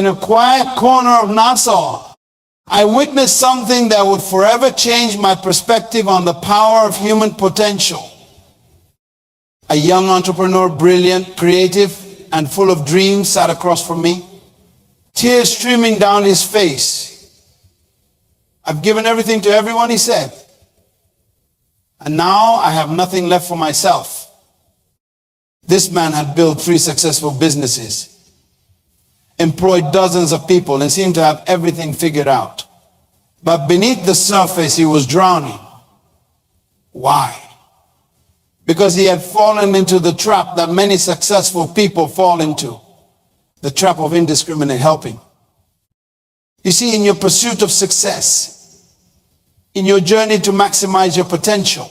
in a quiet corner of Nassau, I witnessed something that would forever change my perspective on the power of human potential. A young entrepreneur, brilliant, creative, and full of dreams, sat across from me, tears streaming down his face. "I've given everything to everyone," he said, "and now I have nothing left for myself." This man had built 3 successful businesses, employed dozens of people, and seemed to have everything figured out. But beneath the surface, he was drowning. Why? Because he had fallen into the trap that many successful people fall into, the trap of indiscriminate helping. You see, in your pursuit of success, in your journey to maximize your potential,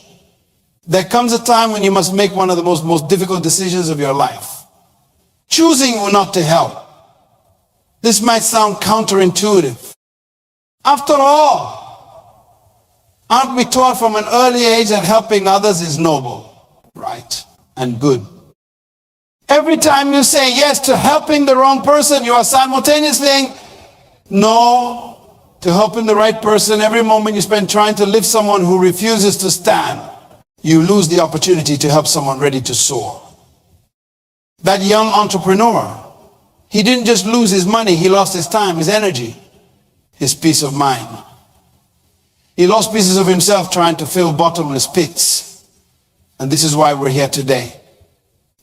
there comes a time when you must make one of the most difficult decisions of your life. Choosing who not to help. This might sound counterintuitive. After all, aren't we taught from an early age that helping others is noble, right, and good? Every time you say yes to helping the wrong person, you are simultaneously saying no to helping the right person. Every moment you spend trying to lift someone who refuses to stand, you lose the opportunity to help someone ready to soar. That young entrepreneur, he didn't just lose his money, he lost his time, his energy, his peace of mind. He lost pieces of himself trying to fill bottomless pits. And this is why we're here today.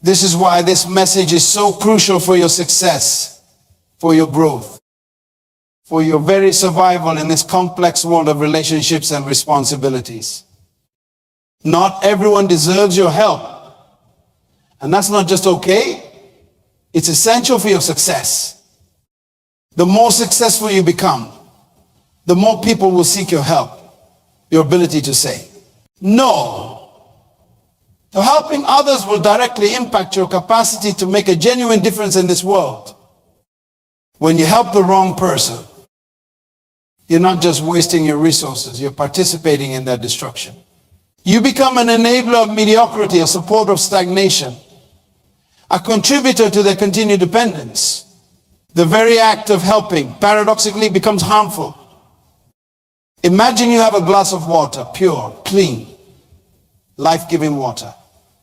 This is why this message is so crucial for your success, for your growth, for your very survival in this complex world of relationships and responsibilities. Not everyone deserves your help. And that's not just okay, it's essential for your success. The more successful you become, the more people will seek your help. Your ability to say no to helping others will directly impact your capacity to make a genuine difference in this world. When you help the wrong person, you're not just wasting your resources, you're participating in their destruction. You become an enabler of mediocrity, a supporter of stagnation, a contributor to their continued dependence. The very act of helping, paradoxically, becomes harmful. Imagine you have a glass of water, pure, clean, life-giving water.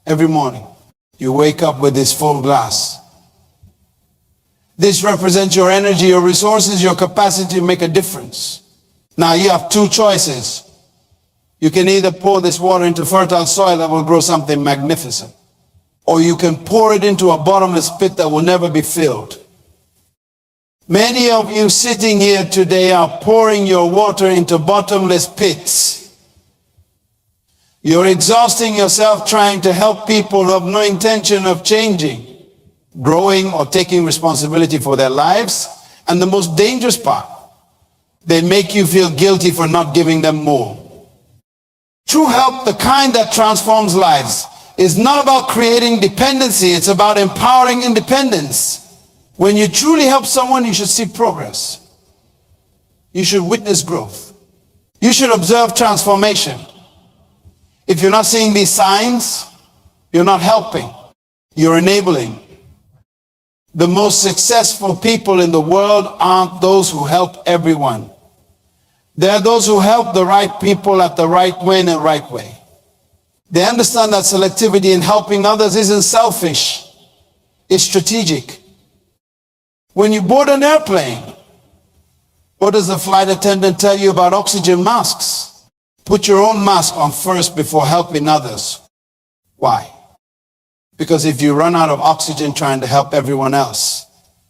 Every morning, you wake up with this full glass. This represents your energy, your resources, your capacity to make a difference. Now you have 2 choices. You can either pour this water into fertile soil that will grow something magnificent, or you can pour it into a bottomless pit that will never be filled. Many of you sitting here today are pouring your water into bottomless pits. You're exhausting yourself trying to help people who have no intention of changing, growing, or taking responsibility for their lives. And the most dangerous part, they make you feel guilty for not giving them more. True help, the kind that transforms lives, is not about creating dependency, it's about empowering independence. When you truly help someone, you should see progress. You should witness growth. You should observe transformation. If you're not seeing these signs, you're not helping, you're enabling. The most successful people in the world aren't those who help everyone. They're those who help the right people at the right way and the right way. They understand that selectivity in helping others isn't selfish, it's strategic. When you board an airplane, what does the flight attendant tell you about oxygen masks? Put your own mask on first before helping others. Why? Because if you run out of oxygen trying to help everyone else,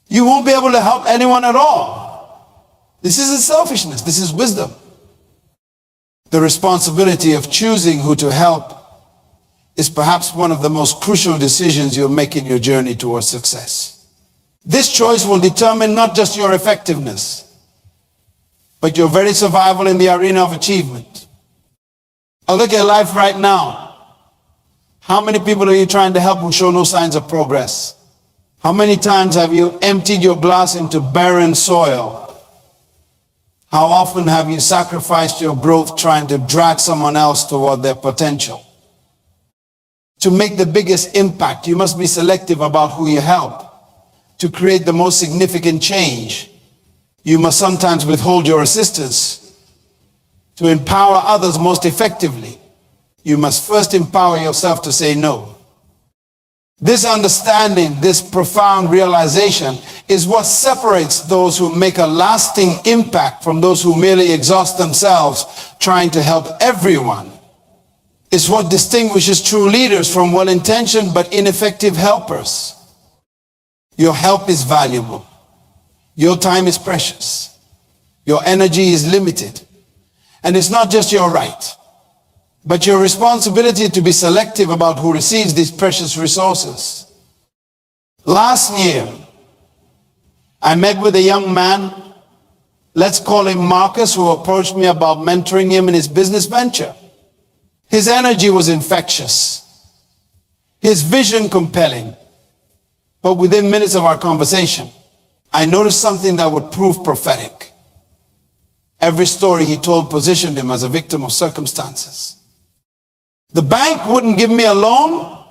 you won't be able to help anyone at all. This isn't selfishness, this is wisdom. The responsibility of choosing who to help is perhaps one of the most crucial decisions you'll make in your journey towards success. This choice will determine not just your effectiveness, but your very survival in the arena of achievement. Now look at life right now. How many people are you trying to help who show no signs of progress? How many times have you emptied your glass into barren soil? How often have you sacrificed your growth trying to drag someone else toward their potential? To make the biggest impact, you must be selective about who you help. to create the most significant change, you must sometimes withhold your assistance. To empower others most effectively, you must first empower yourself to say no. This understanding, this profound realization, is what separates those who make a lasting impact from those who merely exhaust themselves trying to help everyone. It's what distinguishes true leaders from well-intentioned but ineffective helpers. Your help is valuable. Your time is precious. Your energy is limited. And it's not just your right, but your responsibility to be selective about who receives these precious resources. Last year, I met with a young man, let's call him Marcus, who approached me about mentoring him in his business venture. His energy was infectious, his vision compelling. But within minutes of our conversation, I noticed something that would prove prophetic. Every story he told positioned him as a victim of circumstances. The bank wouldn't give me a loan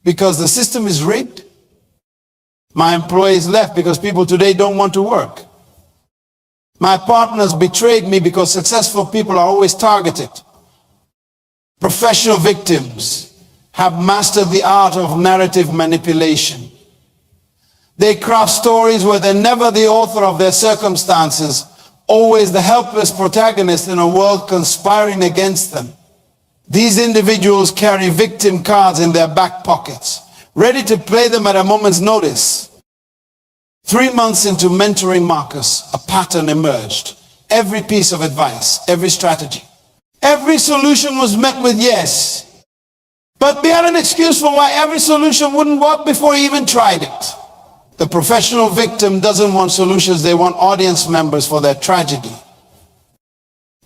because the system is rigged. My employees left because people today don't want to work. My partners betrayed me because successful people are always targeted. Professional victims have mastered the art of narrative manipulation. They craft stories where they're never the author of their circumstances, always the helpless protagonist in a world conspiring against them. These individuals carry victim cards in their back pockets, ready to play them at a moment's notice. 3 months into mentoring Marcus, a pattern emerged. Every piece of advice, every strategy, every solution was met with yes. But they had an excuse for why every solution wouldn't work before he even tried it. The professional victim doesn't want solutions, they want audience members for their tragedy.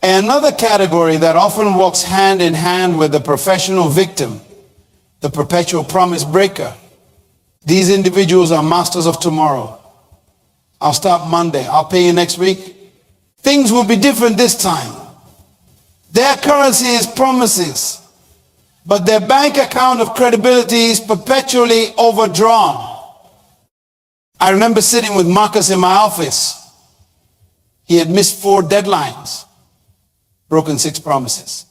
Another category that often walks hand in hand with the professional victim, the perpetual promise breaker. These individuals are masters of tomorrow. I'll start Monday, I'll pay you next week. Things will be different this time. Their currency is promises, but their bank account of credibility is perpetually overdrawn. I remember sitting with Marcus in my office. He had missed 4 deadlines, broken 6 promises,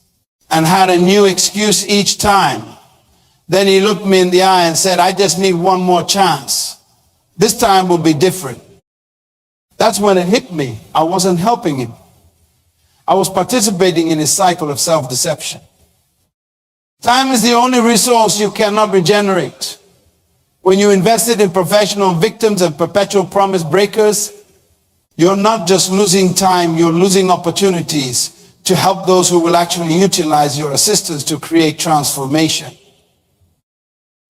and had a new excuse each time. Then he looked me in the eye and said, I just need one more chance. This time will be different. That's when it hit me. I wasn't helping him. I was participating in his cycle of self-deception. Time is the only resource you cannot regenerate. When you invested in professional victims and perpetual promise breakers, you're not just losing time, you're losing opportunities to help those who will actually utilize your assistance to create transformation.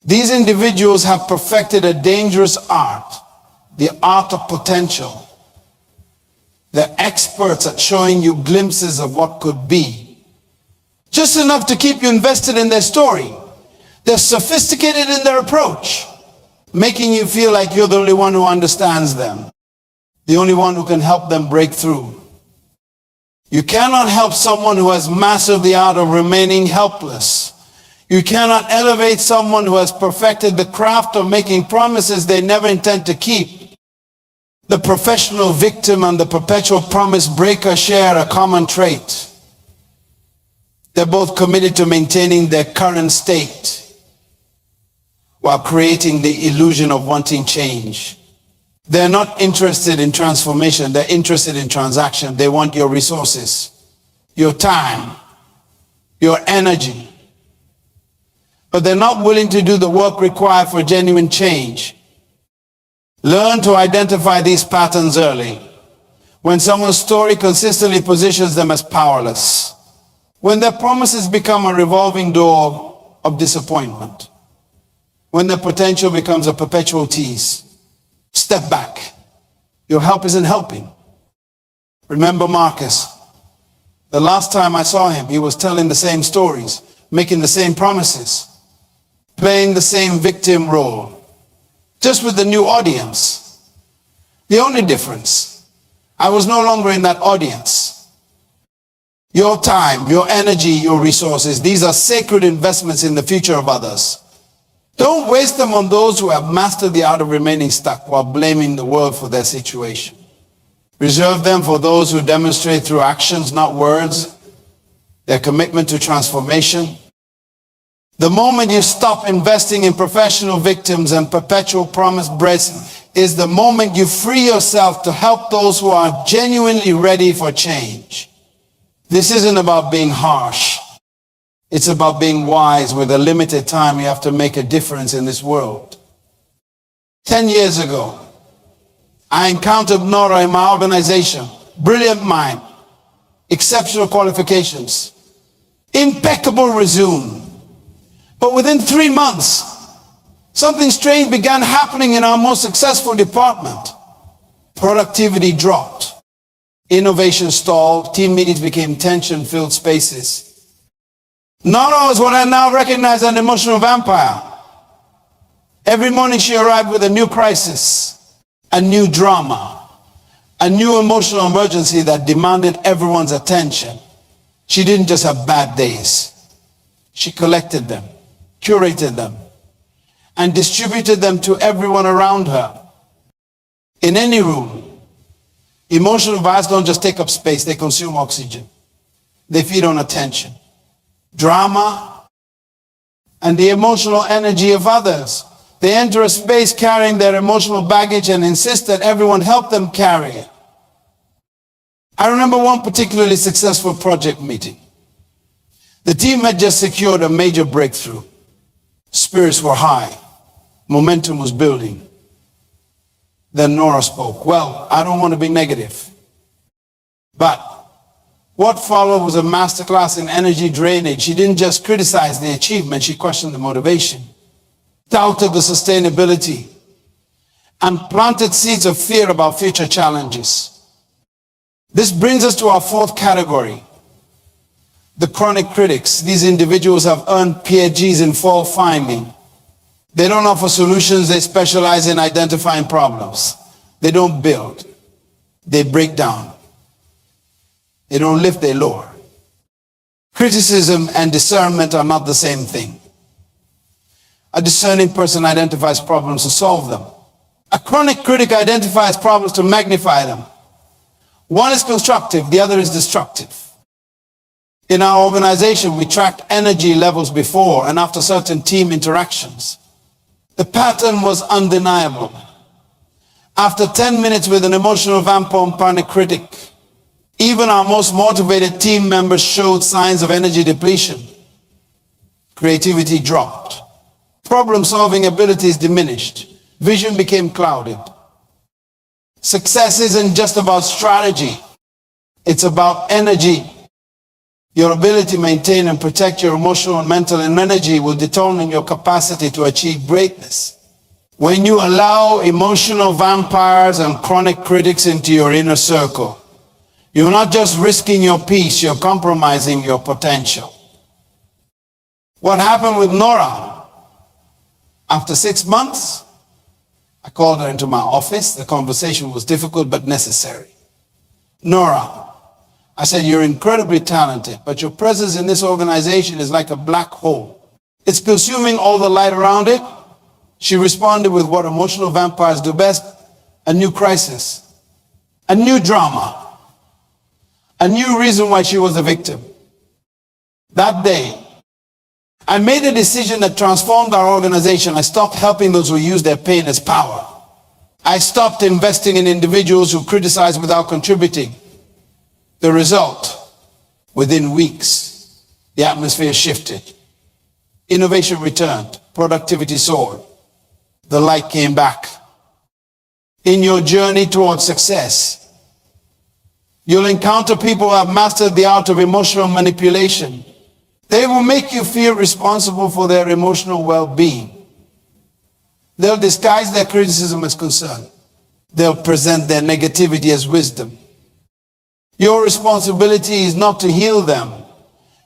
These individuals have perfected a dangerous art, the art of potential. They're experts at showing you glimpses of what could be, just enough to keep you invested in their story. They're sophisticated in their approach, making you feel like you're the only one who understands them, the only one who can help them break through. You cannot help someone who has mastered the art of remaining helpless. You cannot elevate someone who has perfected the craft of making promises they never intend to keep. The professional victim and the perpetual promise breaker share a common trait. They're both committed to maintaining their current state while creating the illusion of wanting change. They're not interested in transformation, they're interested in transaction. They want your resources, your time, your energy. But they're not willing to do the work required for genuine change. Learn to identify these patterns early. When someone's story consistently positions them as powerless. When their promises become a revolving door of disappointment. When their potential becomes a perpetual tease. Step back. Your help isn't helping. Remember Marcus. The last time I saw him, he was telling the same stories, making the same promises, playing the same victim role, just with the new audience. The only difference, I was no longer in that audience. Your time, your energy, your resources, these are sacred investments in the future of others. Don't waste them on those who have mastered the art of remaining stuck while blaming the world for their situation. Reserve them for those who demonstrate through actions, not words, their commitment to transformation. The moment you stop investing in professional victims and perpetual promise breads is the moment you free yourself to help those who are genuinely ready for change. This isn't about being harsh. It's about being wise. With a limited time, you have to make a difference in this world. 10 years ago, I encountered Nora in my organization. Brilliant mind, exceptional qualifications, impeccable resume. But within 3 months, something strange began happening in our most successful department. Productivity dropped. Innovation stalled. Team meetings became tension-filled spaces. Nora was what I now recognize as an emotional vampire. Every morning she arrived with a new crisis, a new drama, a new emotional emergency that demanded everyone's attention. She didn't just have bad days. She collected them, curated them, and distributed them to everyone around her. In any room, emotional vibes don't just take up space, they consume oxygen. They feed on attention, drama, and the emotional energy of others. They enter a space carrying their emotional baggage and insist that everyone help them carry it. I remember one particularly successful project meeting. The team had just secured a major breakthrough. Spirits were high. Momentum was building. Then Nora spoke. Well, I don't want to be negative, but what followed was a masterclass in energy drainage. She didn't just criticize the achievement, she questioned the motivation, doubted the sustainability, and planted seeds of fear about future challenges. This brings us to our fourth category, the chronic critics. These individuals have earned PhDs in fault finding. They don't offer solutions, they specialize in identifying problems. They don't build, they break down. They don't lift, they lower. Criticism and discernment are not the same thing. A discerning person identifies problems to solve them. A chronic critic identifies problems to magnify them. One is constructive, the other is destructive. In our organization, we tracked energy levels before and after certain team interactions. The pattern was undeniable. After 10 minutes with an emotional vampire panic critic, even our most motivated team members showed signs of energy depletion. Creativity dropped. Problem-solving abilities diminished. Vision became clouded. Success isn't just about strategy. It's about energy. Your ability to maintain and protect your emotional and mental energy will determine your capacity to achieve greatness. When you allow emotional vampires and chronic critics into your inner circle, you're not just risking your peace, you're compromising your potential. What happened with Nora? After 6 months, I called her into my office. The conversation was difficult but necessary. Nora, I said, you're incredibly talented, but your presence in this organization is like a black hole. It's consuming all the light around it. She responded with what emotional vampires do best: a new crisis, a new drama, a new reason why she was a victim. That day, I made a decision that transformed our organization. I stopped helping those who use their pain as power. I stopped investing in individuals who criticize without contributing. The result, within weeks, the atmosphere shifted. Innovation returned, productivity soared. The light came back. In your journey towards success, you'll encounter people who have mastered the art of emotional manipulation. They will make you feel responsible for their emotional well-being. They'll disguise their criticism as concern. They'll present their negativity as wisdom. Your responsibility is not to heal them.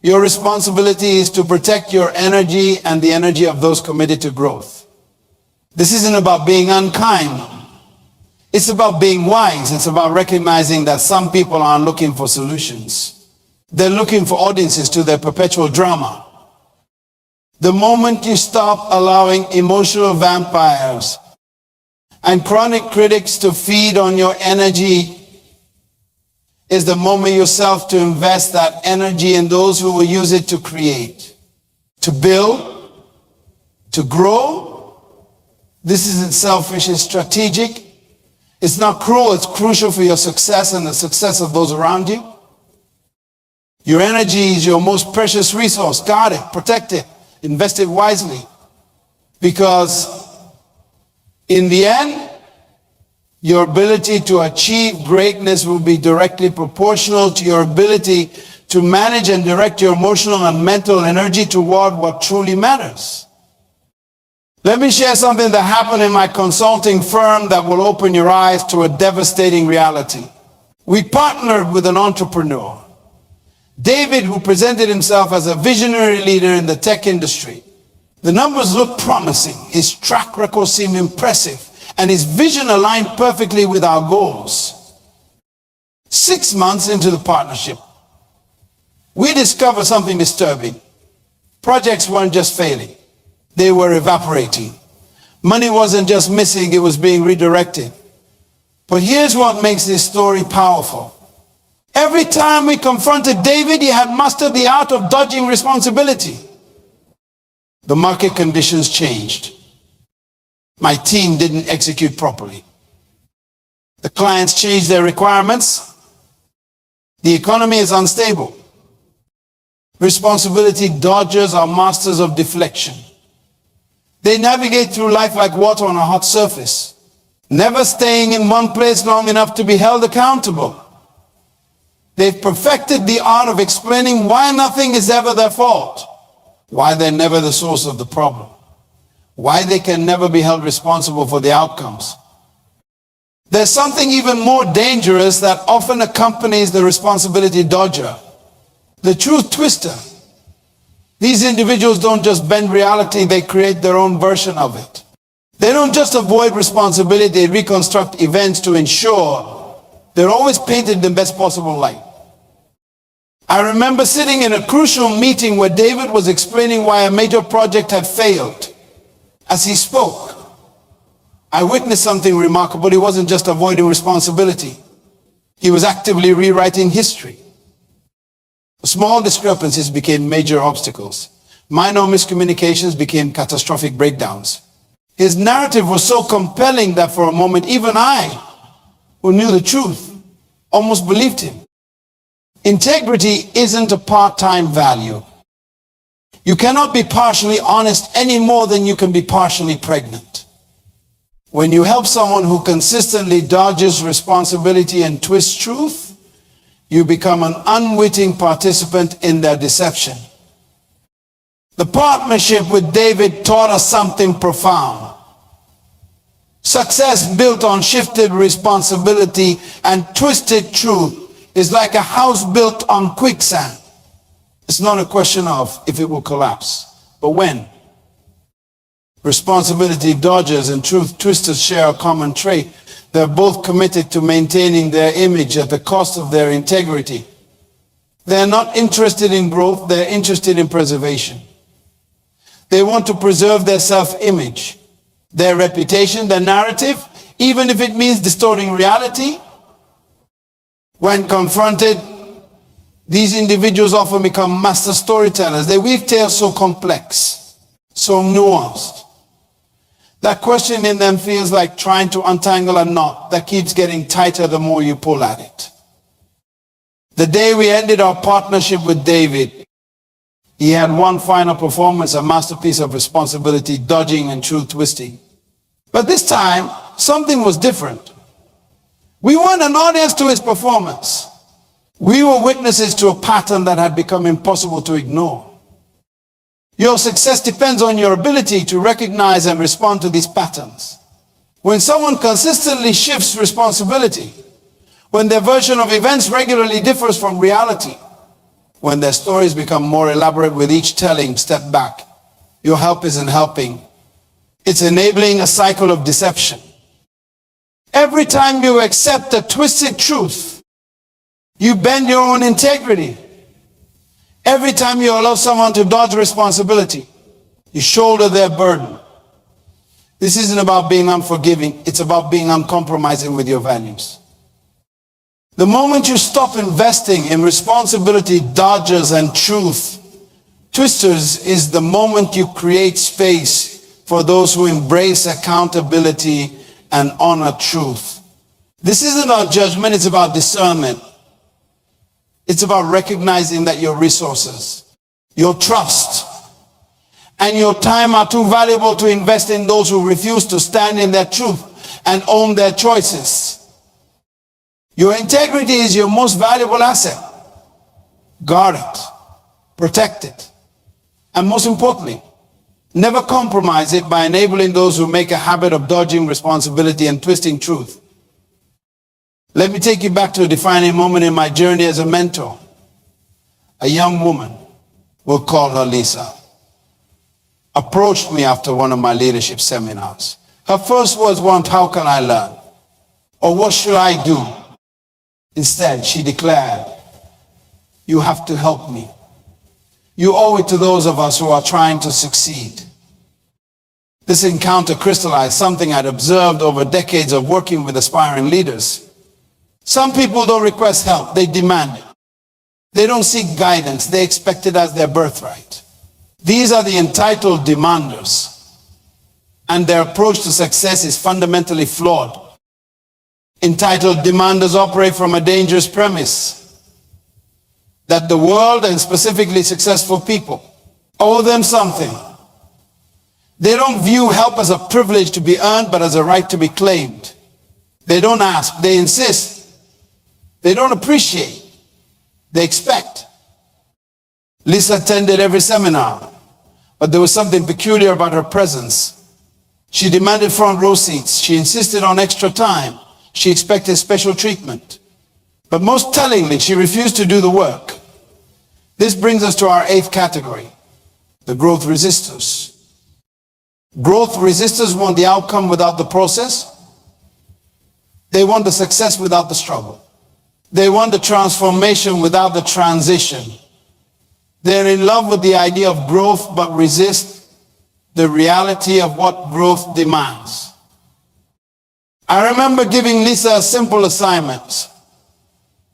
Your responsibility is to protect your energy and the energy of those committed to growth. This isn't about being unkind. It's about being wise. It's about recognizing that some people aren't looking for solutions. They're looking for audiences to their perpetual drama. The moment you stop allowing emotional vampires and chronic critics to feed on your energy is the moment yourself to invest that energy in those who will use it to create, to build, to grow. This isn't selfish, it's strategic. It's not cruel, it's crucial for your success and the success of those around you. Your energy is your most precious resource. Guard it, protect it, invest it wisely. Because in the end, your ability to achieve greatness will be directly proportional to your ability to manage and direct your emotional and mental energy toward what truly matters. Let me share something that happened in my consulting firm that will open your eyes to a devastating reality. We partnered with an entrepreneur, David, who presented himself as a visionary leader in the tech industry. The numbers looked promising, his track record seemed impressive, and his vision aligned perfectly with our goals. 6 months into the partnership, we discovered something disturbing. Projects weren't just failing, they were evaporating. Money wasn't just missing, it was being redirected. But here's what makes this story powerful. Every time we confronted David, he had mastered the art of dodging responsibility. The market conditions changed. My team didn't execute properly. The clients changed their requirements. The economy is unstable. Responsibility dodgers are masters of deflection. They navigate through life like water on a hot surface, never staying in one place long enough to be held accountable. They've perfected the art of explaining why nothing is ever their fault, why they're never the source of the problem, why they can never be held responsible for the outcomes. There's something even more dangerous that often accompanies the responsibility dodger, the truth twister. These individuals don't just bend reality, they create their own version of it. They don't just avoid responsibility, they reconstruct events to ensure they're always painted in the best possible light. I remember sitting in a crucial meeting where David was explaining why a major project had failed. As he spoke, I witnessed something remarkable. He wasn't just avoiding responsibility. He was actively rewriting history. Small discrepancies became major obstacles. Minor miscommunications became catastrophic breakdowns. His narrative was so compelling that for a moment, even I, who knew the truth, almost believed him. Integrity isn't a part-time value. You cannot be partially honest any more than you can be partially pregnant. When you help someone who consistently dodges responsibility and twists truth, you become an unwitting participant in their deception. The partnership with David taught us something profound. Success built on shifted responsibility and twisted truth is like a house built on quicksand. It's not a question of if it will collapse, but when. Responsibility dodgers and truth twisters share a common trait. They're both committed to maintaining their image at the cost of their integrity. They're not interested in growth, they're interested in preservation. They want to preserve their self-image, their reputation, their narrative, even if it means distorting reality. When confronted, these individuals often become master storytellers. They weave tales so complex, so nuanced. That question in them feels like trying to untangle a knot that keeps getting tighter the more you pull at it. The day we ended our partnership with David, he had one final performance, a masterpiece of responsibility, dodging and truth twisting. But this time, something was different. We weren't an audience to his performance. We were witnesses to a pattern that had become impossible to ignore. Your success depends on your ability to recognize and respond to these patterns. When someone consistently shifts responsibility, when their version of events regularly differs from reality, when their stories become more elaborate with each telling, step back. Your help isn't helping. It's enabling a cycle of deception. Every time you accept a twisted truth, you bend your own integrity. Every time you allow someone to dodge responsibility, You shoulder their burden. This isn't about being unforgiving. It's about being uncompromising with your values. The moment you stop investing in responsibility, dodgers, and truth, twisters, is the moment you create space for those who embrace accountability and honor truth. This isn't about judgment, it's about discernment. It's about recognizing that your resources, your trust, and your time are too valuable to invest in those who refuse to stand in their truth and own their choices. Your integrity is your most valuable asset. Guard it, protect it, and most importantly, never compromise it by enabling those who make a habit of dodging responsibility and twisting truth. Let me take you back to a defining moment in my journey as a mentor. A young woman, we'll call her Lisa, approached me after one of my leadership seminars. Her first words weren't, "How can I learn?" or "What should I do?" Instead, she declared, "You have to help me. You owe it to those of us who are trying to succeed." This encounter crystallized something I'd observed over decades of working with aspiring leaders. Some people don't request help, they demand it. They don't seek guidance, they expect it as their birthright. These are the entitled demanders, and their approach to success is fundamentally flawed. Entitled demanders operate from a dangerous premise that the world, and specifically successful people, owe them something. They don't view help as a privilege to be earned, but as a right to be claimed. They don't ask, they insist. They don't appreciate, they expect. Lisa attended every seminar, but there was something peculiar about her presence. She demanded front row seats. She insisted on extra time. She expected special treatment. But most tellingly, she refused to do the work. This brings us to our 8th category, the growth resistors. Growth resistors want the outcome without the process. They want the success without the struggle. They want the transformation without the transition. They're in love with the idea of growth, but resist the reality of what growth demands. I remember giving Lisa a simple assignment.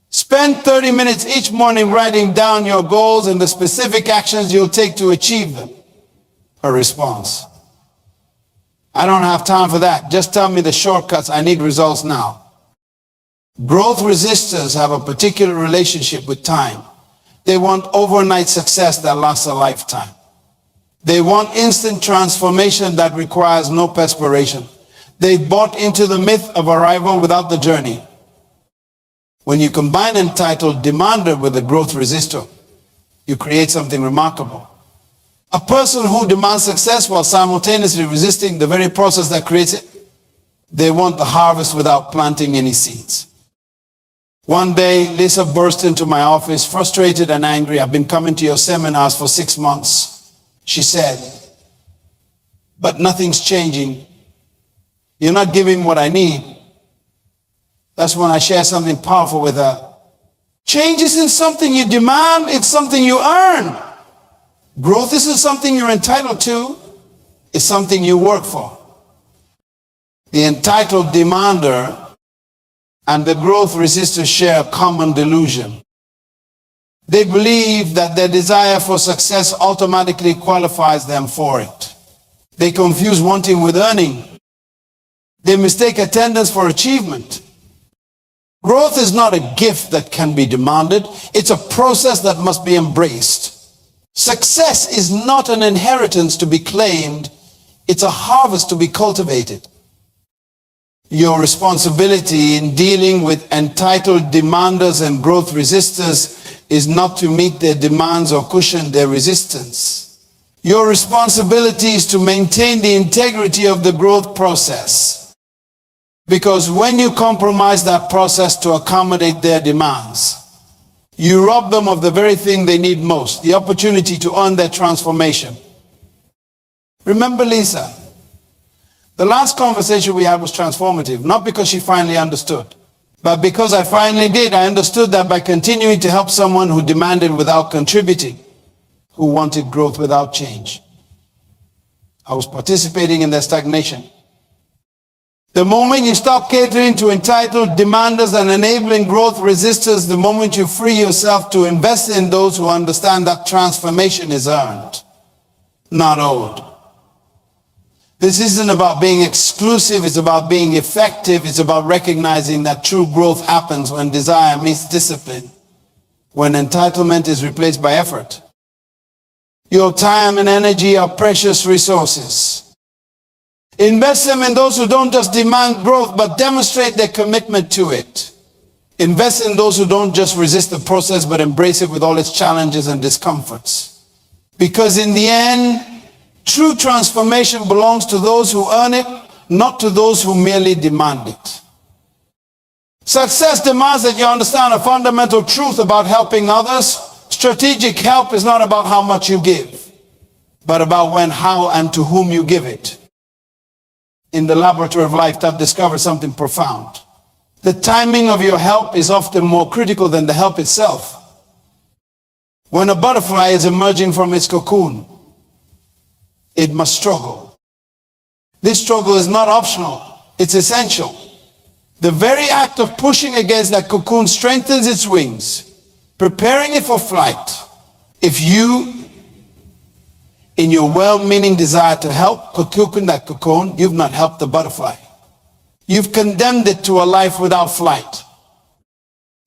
Spend 30 minutes each morning writing down your goals and the specific actions you'll take to achieve them. Her response: "I don't have time for that. Just tell me the shortcuts. I need results now." Growth resistors have a particular relationship with time. They want overnight success that lasts a lifetime. They want instant transformation that requires no perspiration. They bought into the myth of arrival without the journey. When you combine entitled demander with a growth resistor, you create something remarkable. A person who demands success while simultaneously resisting the very process that creates it. They want the harvest without planting any seeds. One day, Lisa burst into my office, frustrated and angry. "I've been coming to your seminars for 6 months. She said, "But nothing's changing. You're not giving what I need." That's when I share something powerful with her. Change isn't something you demand, it's something you earn. Growth isn't something you're entitled to, it's something you work for. The entitled demander and the growth resistor share a common delusion. They believe that their desire for success automatically qualifies them for it. They confuse wanting with earning. They mistake attendance for achievement. Growth is not a gift that can be demanded. It's a process that must be embraced. Success is not an inheritance to be claimed. It's a harvest to be cultivated. Your responsibility in dealing with entitled demanders and growth resistors is not to meet their demands or cushion their resistance. Your responsibility is to maintain the integrity of the growth process. Because when you compromise that process to accommodate their demands, you rob them of the very thing they need most, the opportunity to earn their transformation. Remember Lisa? The last conversation we had was transformative, not because she finally understood, but because I finally did. I understood that by continuing to help someone who demanded without contributing, who wanted growth without change, I was participating in their stagnation. The moment you stop catering to entitled demanders and enabling growth resistors, the moment you free yourself to invest in those who understand that transformation is earned, not owed. This isn't about being exclusive, it's about being effective. It's about recognizing that true growth happens when desire meets discipline, when entitlement is replaced by effort. Your time and energy are precious resources. Invest them in those who don't just demand growth, but demonstrate their commitment to it. Invest in those who don't just resist the process, but embrace it with all its challenges and discomforts. Because in the end, true transformation belongs to those who earn it, not to those who merely demand it. Success demands that you understand a fundamental truth about helping others. Strategic help is not about how much you give, but about when, how, and to whom you give it. In the laboratory of life, I've discovered something profound. The timing of your help is often more critical than the help itself. When a butterfly is emerging from its cocoon, it must struggle. This struggle is not optional, it's essential. The very act of pushing against that cocoon strengthens its wings, preparing it for flight. If you, in your well-meaning desire to help cocoon that cocoon, you've not helped the butterfly. You've condemned it to a life without flight.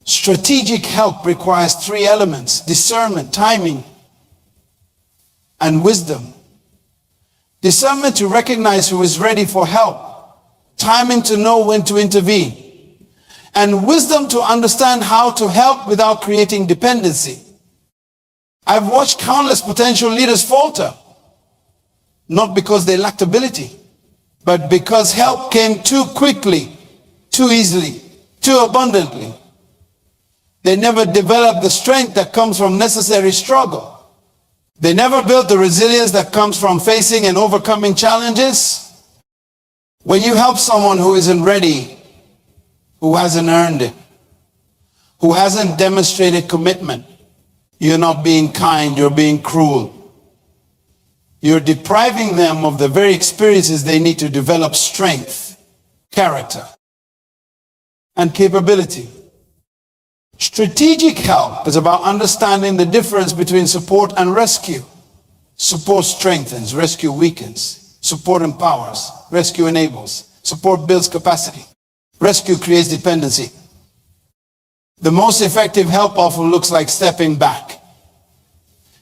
Strategic help requires three elements: discernment, timing, and wisdom. Discernment to recognize who is ready for help. Timing to know when to intervene. And wisdom to understand how to help without creating dependency. I've watched countless potential leaders falter, not because they lacked ability, but because help came too quickly, too easily, too abundantly. They never developed the strength that comes from necessary struggle. They never built the resilience that comes from facing and overcoming challenges. When you help someone who isn't ready, who hasn't earned it, who hasn't demonstrated commitment, you're not being kind, you're being cruel. You're depriving them of the very experiences they need to develop strength, character, and capability. Strategic help is about understanding the difference between support and rescue. Support strengthens, rescue weakens. Support empowers, rescue enables. Support builds capacity. Rescue creates dependency. The most effective help often looks like stepping back.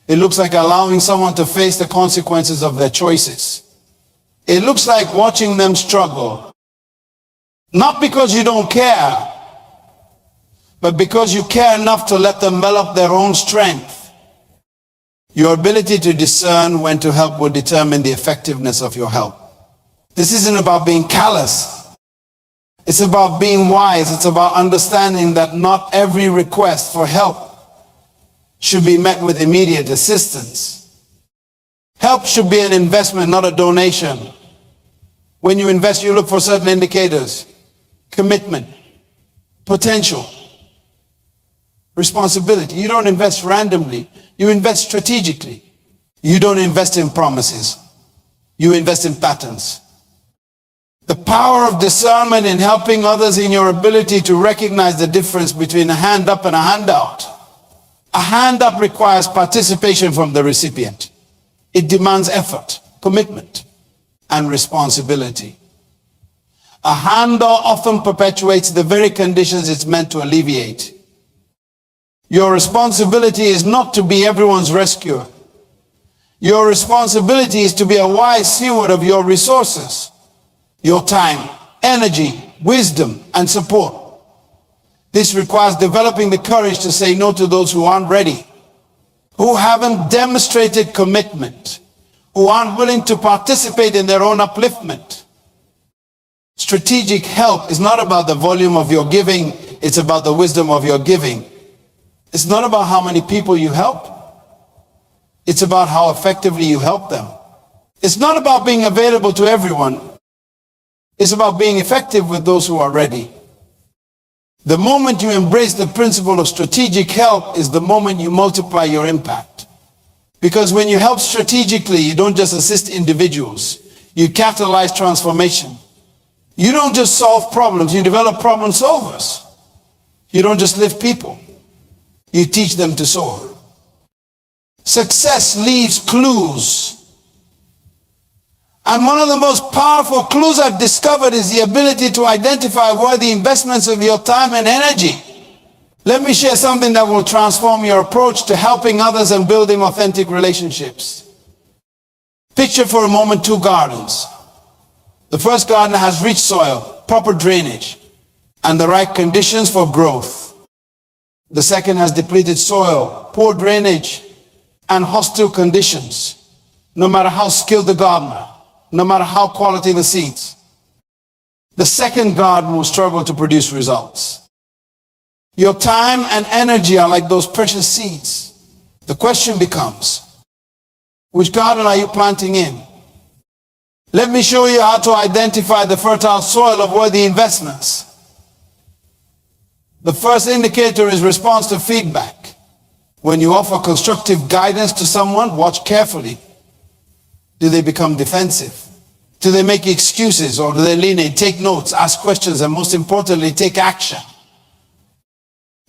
It looks like allowing someone to face the consequences of their choices. It looks like watching them struggle. Not because you don't care, but because you care enough to let them develop their own strength. Your ability to discern when to help will determine the effectiveness of your help. This isn't about being callous. It's about being wise. It's about understanding that not every request for help should be met with immediate assistance. Help should be an investment, not a donation. When you invest, you look for certain indicators: commitment, potential, responsibility. You don't invest randomly. You invest strategically. You don't invest in promises. You invest in patterns. The power of discernment in helping others in your ability to recognize the difference between a hand up and a handout. A hand up requires participation from the recipient. It demands effort, commitment, and responsibility. A handout often perpetuates the very conditions it's meant to alleviate. Your responsibility is not to be everyone's rescuer. Your responsibility is to be a wise steward of your resources, your time, energy, wisdom, and support. This requires developing the courage to say no to those who aren't ready, who haven't demonstrated commitment, who aren't willing to participate in their own upliftment. Strategic help is not about the volume of your giving, it's about the wisdom of your giving. It's not about how many people you help. It's about how effectively you help them. It's not about being available to everyone. It's about being effective with those who are ready. The moment you embrace the principle of strategic help is the moment you multiply your impact. Because when you help strategically, you don't just assist individuals, you catalyze transformation. You don't just solve problems, you develop problem solvers. You don't just lift people, you teach them to soar. Success leaves clues. And one of the most powerful clues I've discovered is the ability to identify worthy investments of your time and energy. Let me share something that will transform your approach to helping others and building authentic relationships. Picture for a moment two gardens. The first garden has rich soil, proper drainage, and the right conditions for growth. The second has depleted soil, poor drainage, and hostile conditions. No matter how skilled the gardener, no matter how quality the seeds, the second garden will struggle to produce results. Your time and energy are like those precious seeds. The question becomes, which garden are you planting in? Let me show you how to identify the fertile soil of worthy investments. The first indicator is response to feedback. When you offer constructive guidance to someone, watch carefully. Do they become defensive? Do they make excuses, or do they lean in, take notes, ask questions, and most importantly, take action?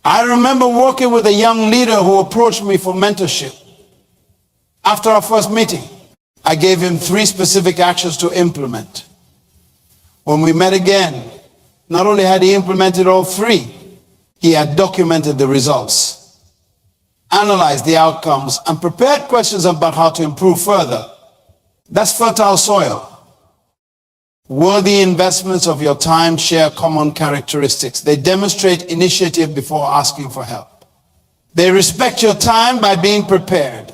I remember working with a young leader who approached me for mentorship. After our first meeting, I gave him 3 specific actions to implement. When we met again, not only had he implemented all 3, he had documented the results, analyzed the outcomes, and prepared questions about how to improve further. That's fertile soil. Worthy investments of your time share common characteristics. They demonstrate initiative before asking for help. They respect your time by being prepared.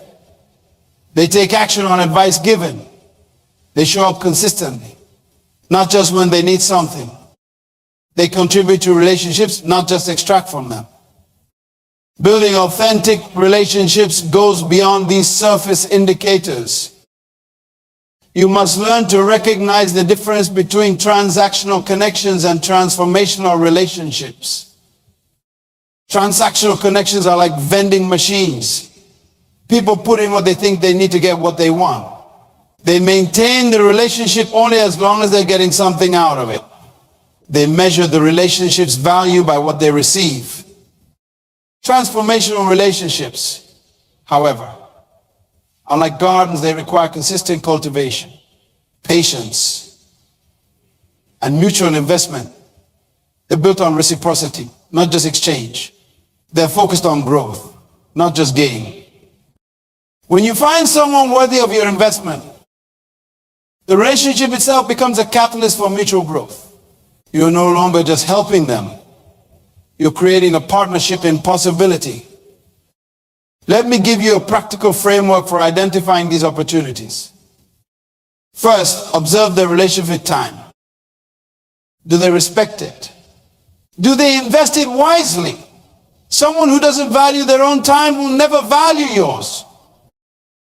They take action on advice given. They show up consistently, not just when they need something. They contribute to relationships, not just extract from them. Building authentic relationships goes beyond these surface indicators. You must learn to recognize the difference between transactional connections and transformational relationships. Transactional connections are like vending machines. People put in what they think they need to get what they want. They maintain the relationship only as long as they're getting something out of it. They measure the relationship's value by what they receive. Transformational relationships, however, unlike gardens, they require consistent cultivation, patience, and mutual investment. They're built on reciprocity, not just exchange. They're focused on growth, not just gain. When you find someone worthy of your investment, the relationship itself becomes a catalyst for mutual growth. You're no longer just helping them. You're creating a partnership in possibility. Let me give you a practical framework for identifying these opportunities. First, observe the relationship with time. Do they respect it? Do they invest it wisely? Someone who doesn't value their own time will never value yours.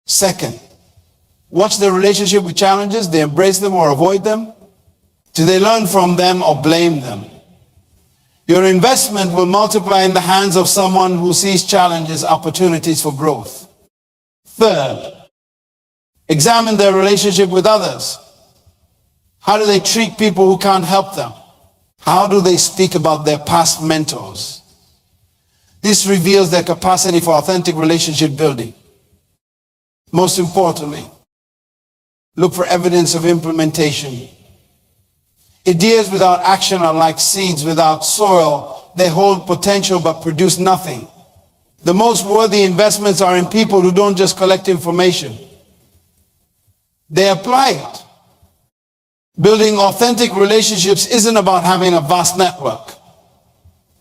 Second, watch the relationship with challenges. They embrace them or avoid them. Do they learn from them or blame them? Your investment will multiply in the hands of someone who sees challenges, opportunities for growth. Third, examine their relationship with others. How do they treat people who can't help them? How do they speak about their past mentors? This reveals their capacity for authentic relationship building. Most importantly, look for evidence of implementation. Ideas without action are like seeds without soil. They hold potential but produce nothing. The most worthy investments are in people who don't just collect information. They apply it. Building authentic relationships isn't about having a vast network.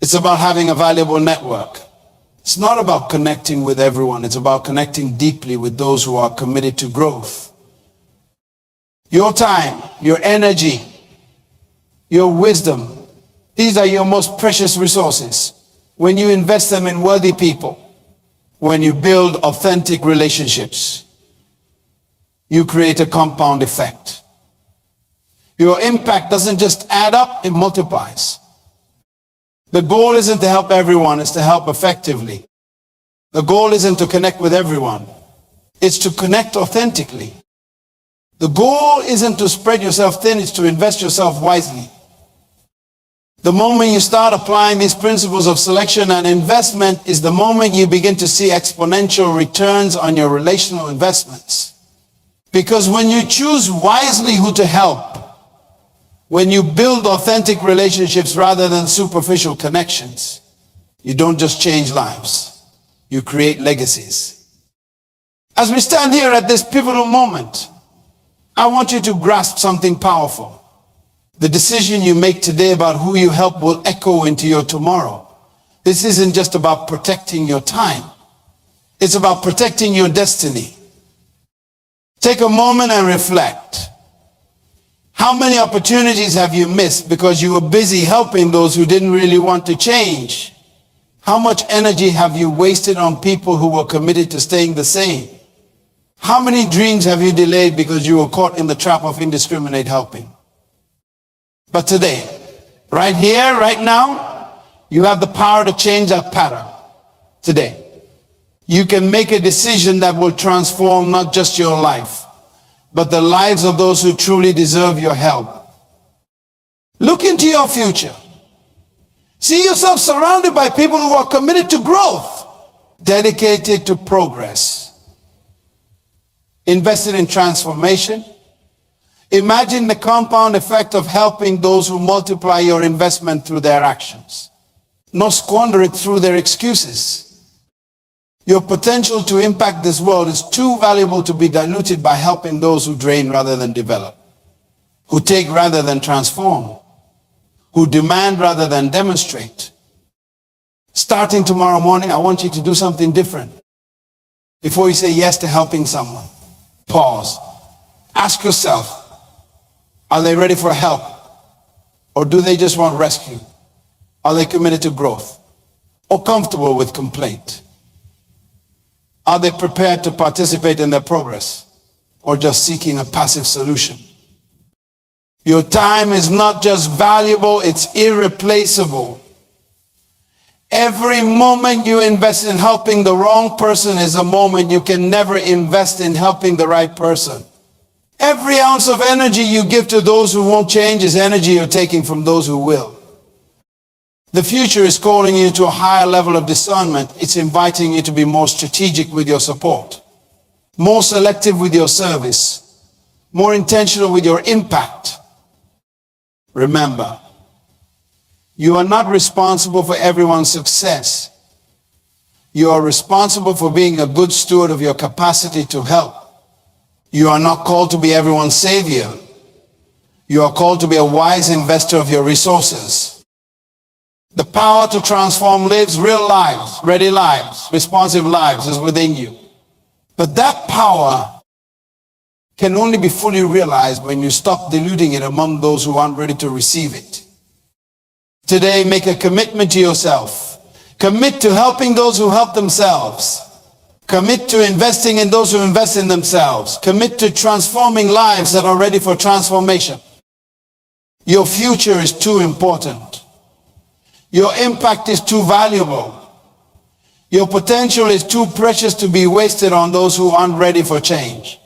It's about having a valuable network. It's not about connecting with everyone. It's about connecting deeply with those who are committed to growth. Your time, your energy, your wisdom, these are your most precious resources. When you invest them in worthy people, when you build authentic relationships, you create a compound effect. Your impact doesn't just add up, it multiplies. The goal isn't to help everyone, it's to help effectively. The goal isn't to connect with everyone, It's to connect authentically. The goal isn't to spread yourself thin, it's to invest yourself wisely. The moment you start applying these principles of selection and investment is the moment you begin to see exponential returns on your relational investments. Because when you choose wisely who to help, when you build authentic relationships rather than superficial connections, you don't just change lives, you create legacies. As we stand here at this pivotal moment, I want you to grasp something powerful. The decision you make today about who you help will echo into your tomorrow. This isn't just about protecting your time. It's about protecting your destiny. Take a moment and reflect. How many opportunities have you missed because you were busy helping those who didn't really want to change? How much energy have you wasted on people who were committed to staying the same? How many dreams have you delayed because you were caught in the trap of indiscriminate helping? But today, right here, right now, you have the power to change that pattern. Today, you can make a decision that will transform not just your life, but the lives of those who truly deserve your help. Look into your future. See yourself surrounded by people who are committed to growth, dedicated to progress, invested in transformation. Imagine the compound effect of helping those who multiply your investment through their actions, not squander it through their excuses. Your potential to impact this world is too valuable to be diluted by helping those who drain rather than develop, who take rather than transform, who demand rather than demonstrate. Starting tomorrow morning, I want you to do something different. Before you say yes to helping someone, pause. Ask yourself, are they ready for help? Or do they just want rescue? Are they committed to growth? Or comfortable with complaint? Are they prepared to participate in their progress? Or just seeking a passive solution? Your time is not just valuable, it's irreplaceable. Every moment you invest in helping the wrong person is a moment you can never invest in helping the right person. Every ounce of energy you give to those who won't change is energy you're taking from those who will. The future is calling you to a higher level of discernment. It's inviting you to be more strategic with your support, more selective with your service, more intentional with your impact. Remember, you are not responsible for everyone's success. You are responsible for being a good steward of your capacity to help. You are not called to be everyone's savior. You are called to be a wise investor of your resources. The power to transform lives, real lives, ready lives, responsive lives is within you. But that power can only be fully realized when you stop diluting it among those who aren't ready to receive it. Today, make a commitment to yourself. Commit to helping those who help themselves. Commit to investing in those who invest in themselves. Commit to transforming lives that are ready for transformation. Your future is too important. Your impact is too valuable. Your potential is too precious to be wasted on those who aren't ready for change.